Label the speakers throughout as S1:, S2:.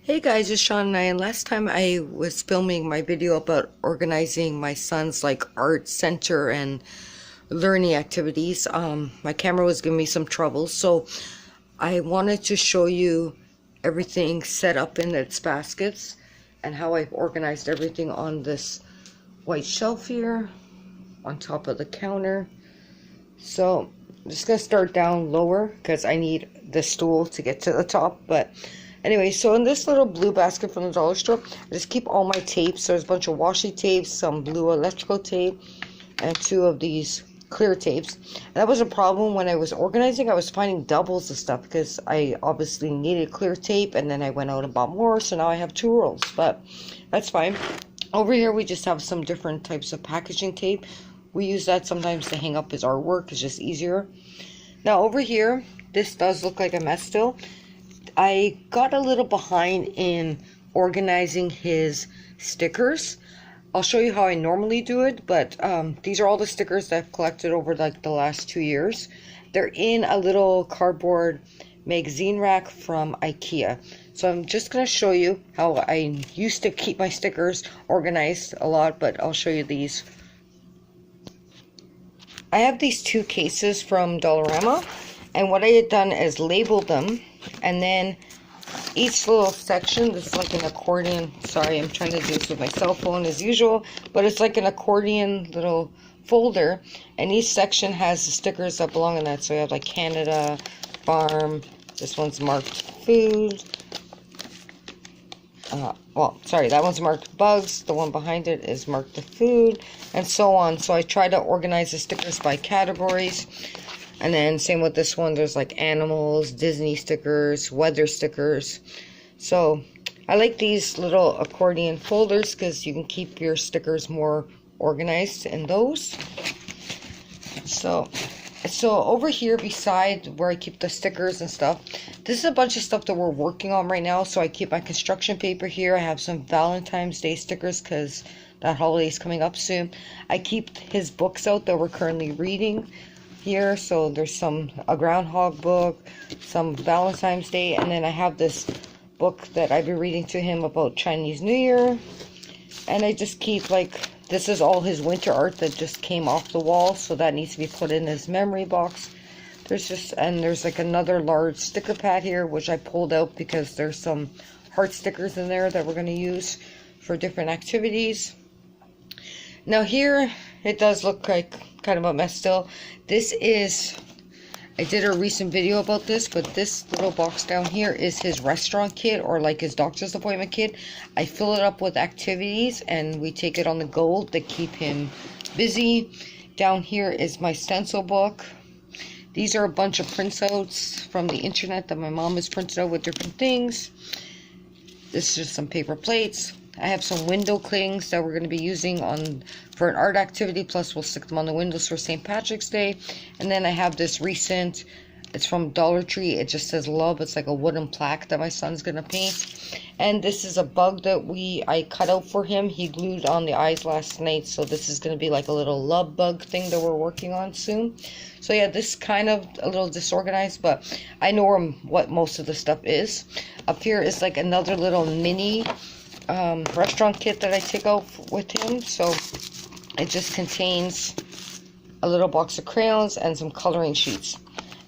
S1: Hey guys, it's Sean and last time I was filming my video about organizing my son's art center and learning activities. My camera was giving me some trouble, so I wanted to show you everything set up in its baskets and how I've organized everything on this white shelf here on top of the counter. So I'm just gonna start down lower because I need the stool to get to the top. But anyway, so in this little blue basket from the dollar store, I just keep all my tapes. There's a bunch of washi tapes, some blue electrical tape, and two of these clear tapes. And that was a problem when I was organizing. I was finding doubles of stuff because I obviously needed clear tape, and then I went out and bought more, so now I have two rolls, but that's fine. Over here we just have some different types of packaging tape. We use that sometimes to hang up his artwork. It's just easier. Now over here, this does look like a mess still. I got a little behind in organizing his stickers. I'll show you how I normally do it, but these are all the stickers that I've collected over like the last 2 years. They're in a little cardboard magazine rack from IKEA. So I'm just going to show you how I used to keep my stickers organized a lot, but I'll show you these. I have these two cases from Dollarama, and what I had done is labeled them, and then each little section, this is like an accordion. Sorry, I'm trying to do this with my cell phone as usual, but it's like an accordion little folder, and each section has the stickers that belong in that. So we have like Canada, farm, this one's marked food. That one's marked bugs, the one behind it is marked the food, and so on. So I try to organize the stickers by categories. And then same with this one, there's like animals, Disney stickers, weather stickers. So I like these little accordion folders because you can keep your stickers more organized in those. So over here beside where I keep the stickers and stuff, this is a bunch of stuff that we're working on right now. So I keep my construction paper here. I have some Valentine's Day stickers because that holiday is coming up soon. I keep his books out that we're currently reading here. So there's a groundhog book, some Valentine's Day, and then I have this book that I've been reading to him about Chinese New Year. And I just keep this is all his winter art that just came off the wall, so that needs to be put in his memory box. There's like another large sticker pad here, which I pulled out because there's some heart stickers in there that we're going to use for different activities. Now here, it does look like kind of a mess still. I did a recent video about this, but this little box down here is his restaurant kit or like his doctor's appointment kit. I fill it up with activities and we take it on the go to keep him busy. Down here is my stencil book. These are a bunch of printouts from the internet that my mom has printed out with different things. This is just some paper plates. I have some window clings that we're going to be using for an art activity, plus we'll stick them on the windows for St. Patrick's Day. And then I have this it's from Dollar Tree, it just says love. It's like a wooden plaque that my son's going to paint. And this is a bug that I cut out for him. He glued on the eyes last night, so this is going to be like a little love bug thing that we're working on soon. So yeah, this kind of a little disorganized, but I know what most of the stuff is. Up here is like another little mini restaurant kit that I take out with him. So it just contains a little box of crayons and some coloring sheets.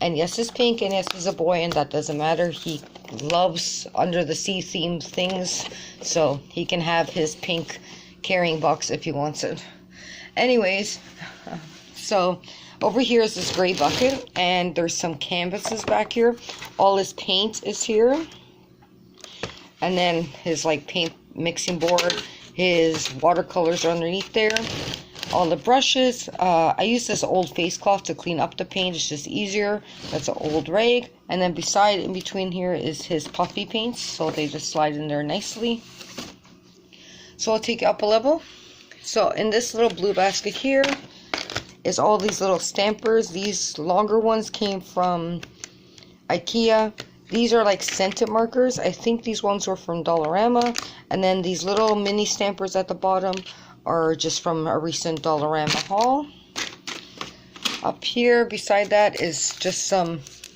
S1: And yes, it's pink, and yes, he's a boy, and that doesn't matter. He loves under the sea themed things, so he can have his pink carrying box if he wants it. Anyways, so over here is this gray bucket, and there's some canvases back here. All his paint is here. And then his paint mixing board, his watercolors are underneath there. All the brushes, I use this old face cloth to clean up the paint. It's just easier. That's an old rag. And then in between here is his puffy paints, so they just slide in there nicely. So I'll take it up a level. So in this little blue basket here is all these little stampers. These longer ones came from IKEA. These are like scented markers. I think these ones were from Dollarama. And then these little mini stampers at the bottom are just from a recent Dollarama haul. Up here beside that is just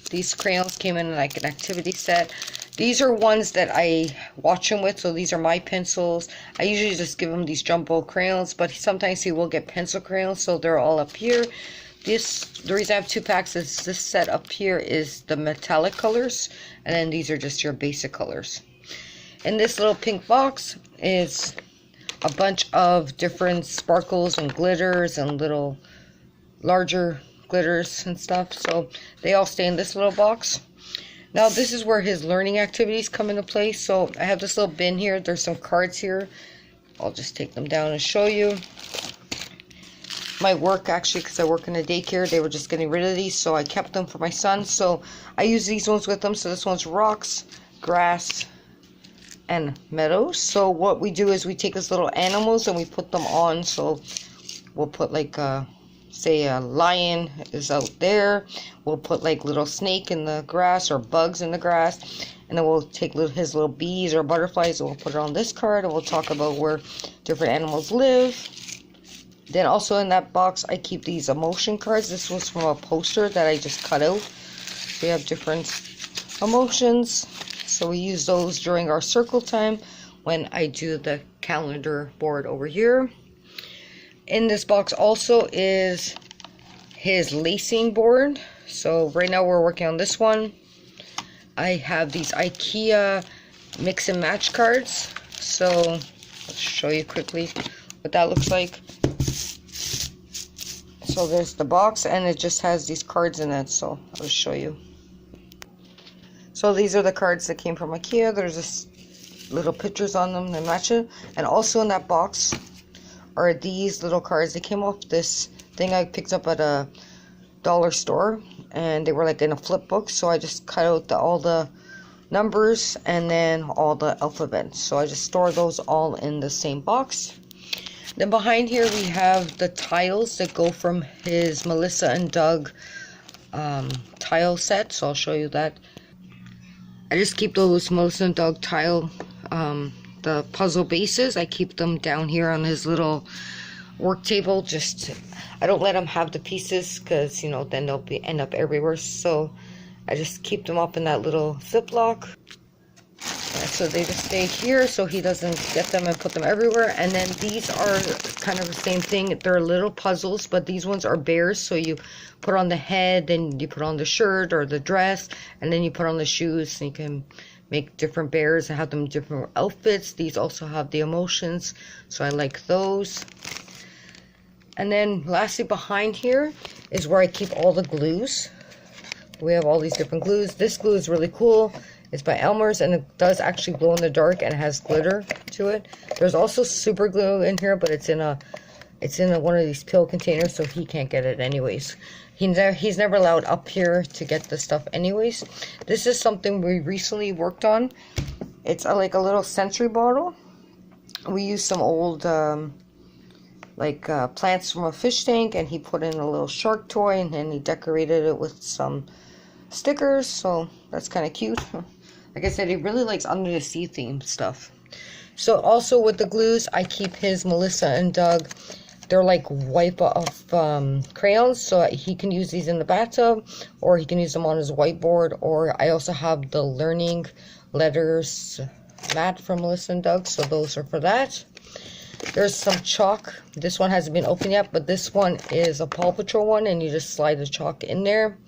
S1: these crayons came in like an activity set. These are ones that I watch him with, so these are my pencils. I usually just give him these jumbo crayons, but sometimes he will get pencil crayons, so they're all up here. The reason I have 2 packs is this set up here is the metallic colors, and then these are just your basic colors. In this little pink box is a bunch of different sparkles and glitters and little larger glitters and stuff, so they all stay in this little box. Now this is where his learning activities come into play. So I have this little bin here. There's some cards here. I'll just take them down and show you. My work, actually, because I work in a daycare, they were just getting rid of these, so I kept them for my son. So I use these ones with them. So this one's rocks, grass, and meadows. So what we do is we take these little animals and we put them on. So we'll put like say a lion is out there, we'll put like little snake in the grass or bugs in the grass, and then we'll take his little bees or butterflies and we'll put it on this card, and we'll talk about where different animals live. Then also in that box I keep these emotion cards. This was from a poster that I just cut out. We have different emotions, so we use those during our circle time when I do the calendar board over here. In this box also is his lacing board. So right now we're working on this one. I have these IKEA mix and match cards. So I'll show you quickly what that looks like. So there's the box and it just has these cards in it. So I'll show you. So these are the cards that came from IKEA. There's this little pictures on them that match it. And also in that box are these little cards. They came off this thing I picked up at a dollar store, and they were like in a flip book, so I just cut out all the numbers and then all the alphabet. So I just store those all in the same box. Then behind here we have the tiles that go from his Melissa and Doug tile set, so I'll show you that. I just keep those Melissa and Doug tile the puzzle bases. I keep them down here on his little work table. I don't let him have the pieces because, you know, then they'll end up everywhere. So I just keep them up in that little Ziploc. So they just stay here so he doesn't get them and put them everywhere. And then these are kind of the same thing. They're little puzzles, but these ones are bears. So you put on the head, then you put on the shirt or the dress, and then you put on the shoes, and you can make different bears and have them different outfits. These also have the emotions, so I like those. And then lastly behind here is where I keep all the glues. We have all these different glues. This glue is really cool. It's by Elmer's, and it does actually glow in the dark and it has glitter to it. There's also super glue in here, but it's in one of these pill containers, so he can't get it anyways. He's never allowed up here to get the stuff anyways. This is something we recently worked on. It's like a little sensory bottle. We used some old plants from a fish tank, and he put in a little shark toy, and then he decorated it with some stickers, so that's kind of cute. Like I said, he really likes under the sea themed stuff. So also with the glues, I keep his Melissa and Doug. They're like wipe off crayons, so he can use these in the bathtub, or he can use them on his whiteboard. Or I also have the learning letters mat from Melissa and Doug, so those are for that. There's some chalk. This one hasn't been opened yet, but this one is a Paw Patrol one, and you just slide the chalk in there,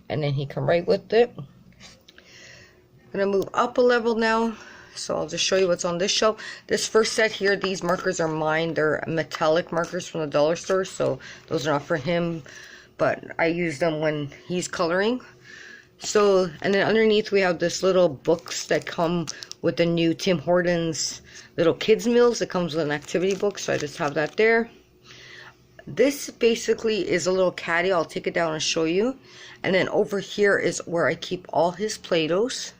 S1: and then he can write with it. I'm going to move up a level now, so I'll just show you what's on this shelf. This first set here, these markers are mine. They're metallic markers from the dollar store, so those are not for him, but I use them when he's coloring. So, and then underneath we have this little books that come with the new Tim Hortons little kids meals. It comes with an activity book, so I just have that there. This basically is a little caddy. I'll take it down and show you. And then over here is where I keep all his Play-Dohs.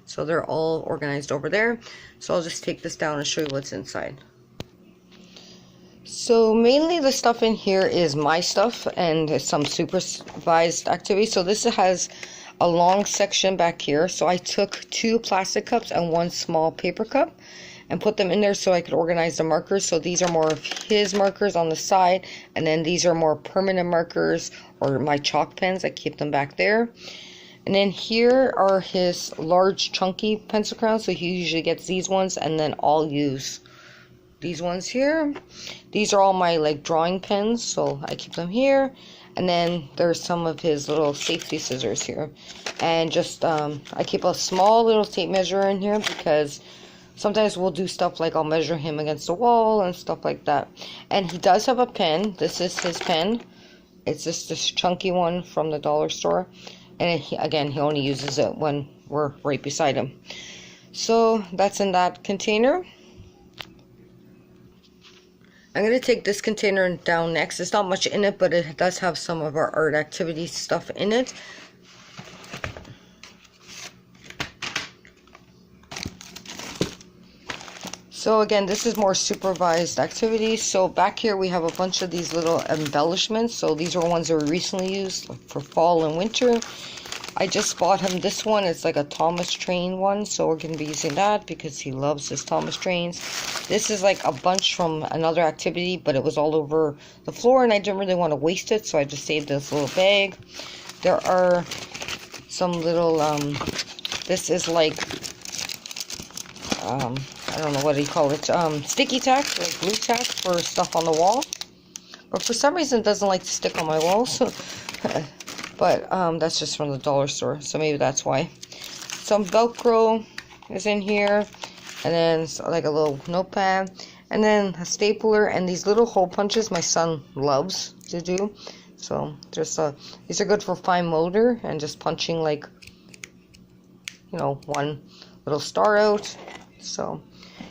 S1: So they're all organized over there. So I'll just take this down and show you what's inside. So mainly the stuff in here is my stuff and some supervised activities. So this has a long section back here. So I took 2 plastic cups and 1 small paper cup and put them in there so I could organize the markers. So these are more of his markers on the side, and then these are more permanent markers or my chalk pens. I keep them back there. And then here are his large chunky pencil crayons. So he usually gets these ones, and then I'll use these ones here. These are all my like drawing pens, so I keep them here. And then there's some of his little safety scissors here. And just I keep a small little tape measure in here because sometimes we'll do stuff like I'll measure him against the wall and stuff like that. And he does have a pen. This is his pen. It's just this chunky one from the dollar store. And again, he only uses it when we're right beside him. So that's in that container. I'm going to take this container down next. There's not much in it, but it does have some of our art activity stuff in it. So again, this is more supervised activities. So back here we have a bunch of these little embellishments. So these are ones that we recently used for fall and winter. I just bought him this one. It's like a Thomas Train one, so we're going to be using that because he loves his Thomas Trains. This is like a bunch from another activity, but it was all over the floor and I didn't really want to waste it, so I just saved this little bag. There are some little, this is like, I don't know what do you call it, sticky tack, like glue tack for stuff on the wall. But for some reason it doesn't like to stick on my walls. But that's just from the dollar store, so maybe that's why. Some Velcro is in here, and then like a little notepad, and then a stapler, and these little hole punches my son loves to do. So just these are good for fine motor and just punching like, you know, one little star out. So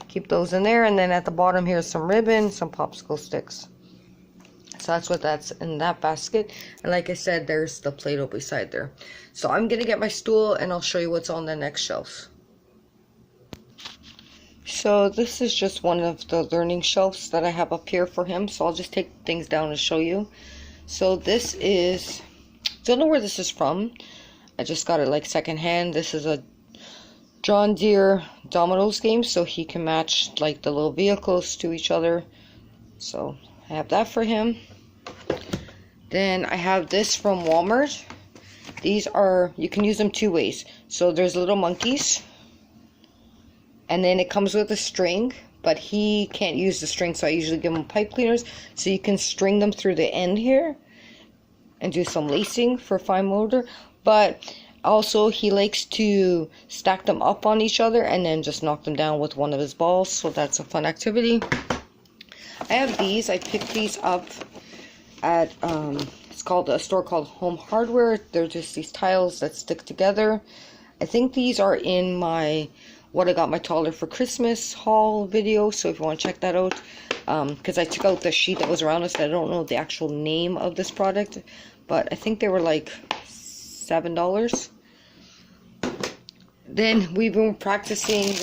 S1: keep those in there, and then at the bottom here's some ribbon, some popsicle sticks. So that's what that's in that basket. And like I said, there's the Play-Doh beside there. So I'm going to get my stool and I'll show you what's on the next shelves. So this is just one of the learning shelves that I have up here for him. So I'll just take things down and show you. So this is, don't know where this is from. I just got it like secondhand. This is a John Deere Dominoes game. So he can match like the little vehicles to each other. So I have that for him. Then I have this from Walmart. These are, you can use them two ways. So there's little monkeys. And then it comes with a string. But he can't use the string, so I usually give him pipe cleaners. So you can string them through the end here. And do some lacing for fine motor. But also he likes to stack them up on each other. And then just knock them down with one of his balls. So that's a fun activity. I have these. I picked these up at it's called a store called Home Hardware. They're just these tiles that stick together. I think these are in my what I got my toddler for Christmas haul video, so if you want to check that out, because I took out the sheet that was around us. I don't know the actual name of this product, but I think they were like $7. Then we've been practicing.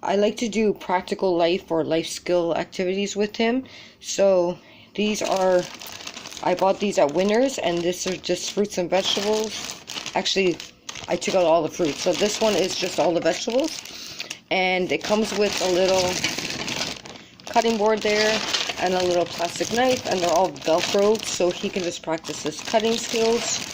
S1: I like to do practical life or life skill activities with him. So these are, I bought these at Winners, and these are just fruits and vegetables. Actually, I took out all the fruits. So this one is just all the vegetables. And it comes with a little cutting board there and a little plastic knife, and they're all Velcroed, so he can just practice his cutting skills.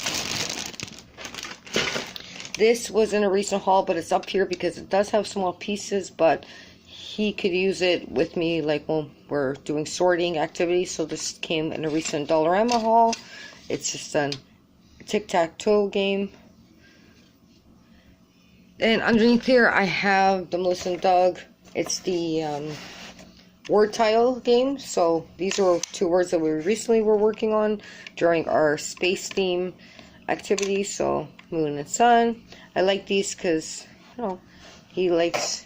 S1: This was in a recent haul, but it's up here because it does have small pieces, but he could use it with me like when we're doing sorting activities. So this came in a recent Dollarama haul. It's just a tic-tac-toe game. And underneath here I have the Melissa and Doug. It's the word tile game. So these are two words that we recently were working on during our space theme activity. So moon and sun. I like these because, you know, he likes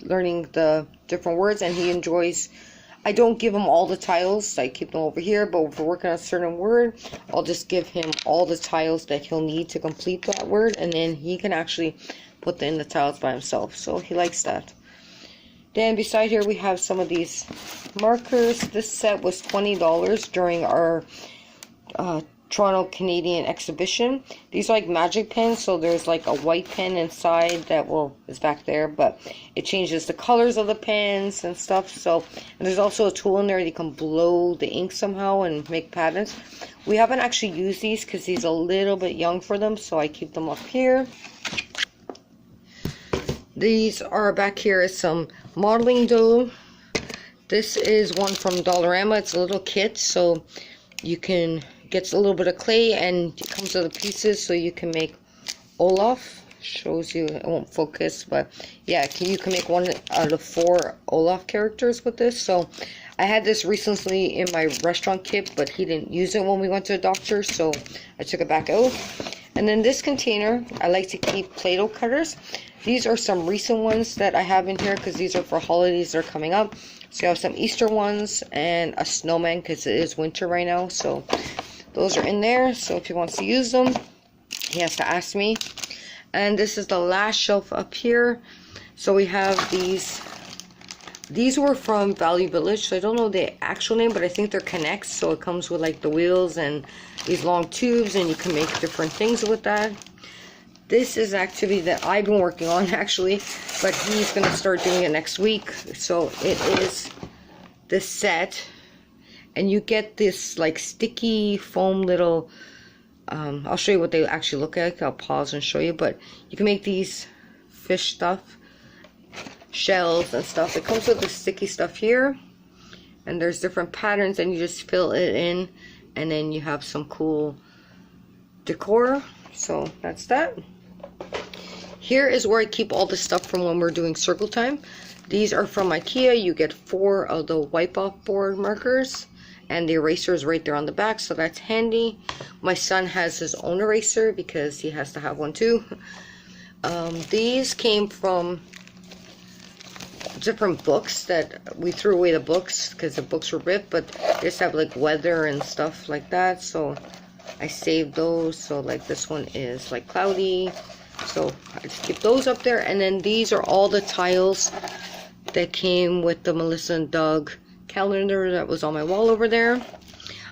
S1: learning the different words, and he enjoys. I don't give him all the tiles. I keep them over here, but if we're working on a certain word, I'll just give him all the tiles that he'll need to complete that word, and then he can actually put in the tiles by himself. So he likes that. Then beside here we have some of these markers. This set was $20 during our Toronto Canadian Exhibition. These are like magic pens, so there's like a white pen inside that is back there, but it changes the colors of the pens and stuff. So, and there's also a tool in there that you can blow the ink somehow and make patterns. We haven't actually used these because he's a little bit young for them, so I keep them up here. These are back here is some modeling dough. This is one from Dollarama. It's a little kit, so you can get a little bit of clay and it comes with the pieces, so you can make Olaf. Shows you, it won't focus, but yeah, you can make one out of 4 Olaf characters with this. So I had this recently in my restaurant kit, but he didn't use it when we went to the doctor, so I took it back out. And then this container, I like to keep Play-Doh cutters. These are some recent ones that I have in here because these are for holidays that are coming up. So you have some Easter ones and a snowman because it is winter right now. So those are in there. So if he wants to use them, he has to ask me. And this is the last shelf up here. So we have these. These were from Value Village. So I don't know the actual name, but I think they're Connects. So it comes with like the wheels and these long tubes, and you can make different things with that. This is an activity that I've been working on actually, but he's going to start doing it next week. So it is this set, and you get this like sticky foam little, I'll show you what they actually look like. I'll pause and show you, but you can make these fish stuff, shells and stuff. It comes with the sticky stuff here, and there's different patterns, and you just fill it in, and then you have some cool decor. So that's that. Here is where I keep all the stuff from when we're doing circle time. These are from IKEA. You get 4 of the wipe off board markers, and the eraser is right there on the back, so that's handy. My son has his own eraser because he has to have one too. These came from different books that we threw away the books because the books were ripped, but they just have like weather and stuff like that, so I saved those. So like this one is like cloudy, so I just keep those up there. And then these are all the tiles that came with the Melissa and Doug calendar that was on my wall over there.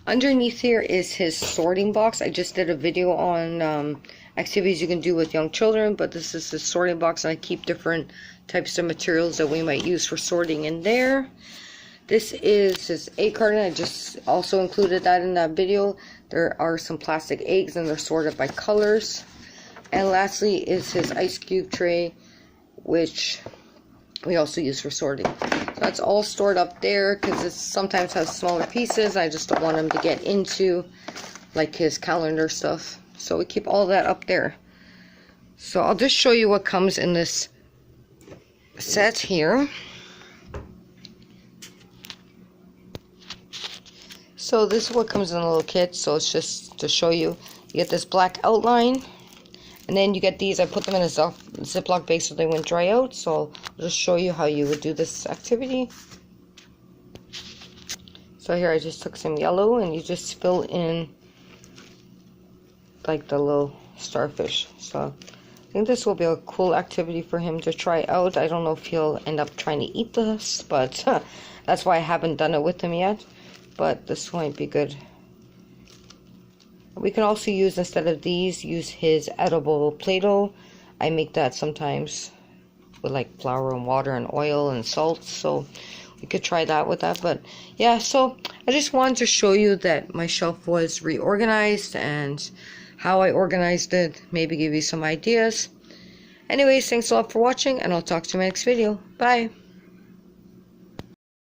S1: Underneath here is his sorting box. I just did a video on activities you can do with young children, but this is his sorting box, and I keep different types of materials that we might use for sorting in there. This is his egg carton. I just also included that in that video. There are some plastic eggs, and they're sorted by colors. And lastly is his ice cube tray, which we also use for sorting. So that's all stored up there because it sometimes has smaller pieces. I just don't want him to get into like his calendar stuff. So we keep all that up there. So I'll just show you what comes in this set here. So this is what comes in a little kit. So it's just to show you. You get this black outline, and then you get these. I put them in a Ziploc bag so they wouldn't dry out. So I'll just show you how you would do this activity. So here I just took some yellow, and you just fill in like the little starfish. So I think this will be a cool activity for him to try out. I don't know if he'll end up trying to eat this, but that's why I haven't done it with him yet. But this might be good. We can also use, instead of these, use his edible Play-Doh. I make that sometimes with like flour and water and oil and salt. So we could try that with that. But yeah, so I just wanted to show you that my shelf was reorganized and how I organized it. Maybe give you some ideas. Anyways, thanks a lot for watching, and I'll talk to you in my next video. Bye.